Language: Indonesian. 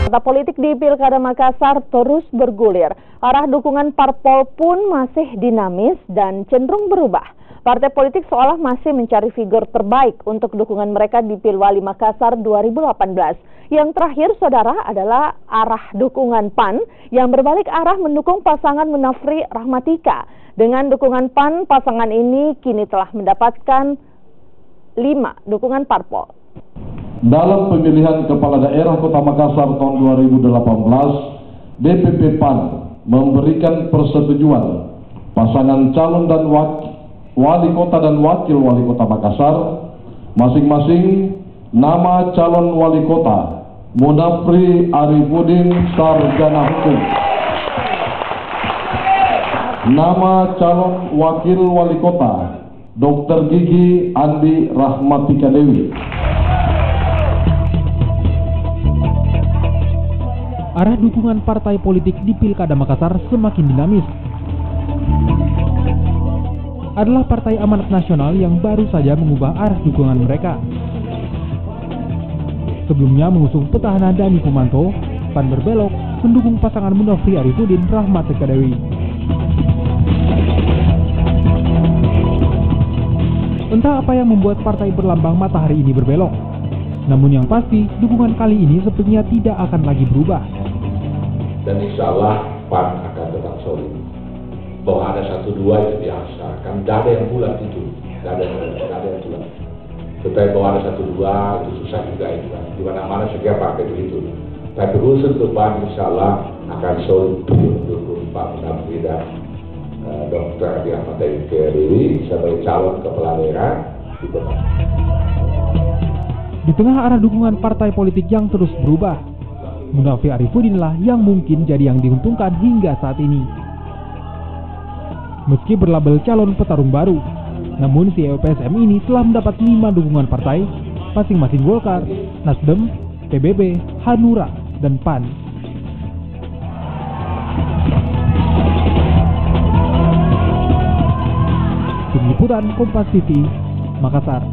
Partai politik di Pilkada Makassar terus bergulir. Arah dukungan parpol pun masih dinamis dan cenderung berubah. Partai politik seolah masih mencari figur terbaik untuk dukungan mereka di Pilwali Makassar 2018. Yang terakhir, saudara, adalah arah dukungan PAN yang berbalik arah mendukung pasangan Munafri Rahmatika. Dengan dukungan PAN, pasangan ini kini telah mendapatkan 5 dukungan parpol. Dalam pemilihan Kepala Daerah Kota Makassar tahun 2018, DPP PAN memberikan persetujuan pasangan calon dan wali kota dan wakil wali kota Makassar, masing-masing nama calon wali kota Munafri Arifudin Sarjana Hukum, nama calon wakil wali kota Dr. Gigi Andi Rahmatika Dewi. Arah dukungan partai politik di Pilkada Makassar semakin dinamis. Adalah Partai Amanat Nasional yang baru saja mengubah arah dukungan mereka. Sebelumnya mengusung petahana Dani Kumanto, PAN berbelok mendukung pasangan Munafri Arifudin Rahmatika Dewi. Entah apa yang membuat partai berlambang matahari ini berbelok. Namun yang pasti, dukungan kali ini sepertinya tidak akan lagi berubah. Dan insya Allah PAN akan tetap solid. Bahwa ada 1-2 itu biasa, kan gak ada yang bulat itu, gak ada yang bulat. Tetapi bahwa ada 1-2 itu susah juga itu kan. Di mana-mana setiap partai begitu. Tapi khusus untuk PAN insya Allah akan solid mendukung Pak Munafri dan Dr. Rahmatika Dewi sebagai calon kepala daerah di kota. Di tengah arah dukungan partai politik yang terus berubah, Munafri Arifudinlah yang mungkin jadi yang diuntungkan hingga saat ini. Meski berlabel calon petarung baru, namun CEO PSM ini telah mendapat 5 dukungan partai, masing-masing Golkar, Nasdem, PBB, Hanura, dan PAN. Tim Liputan Kompas TV, Makassar.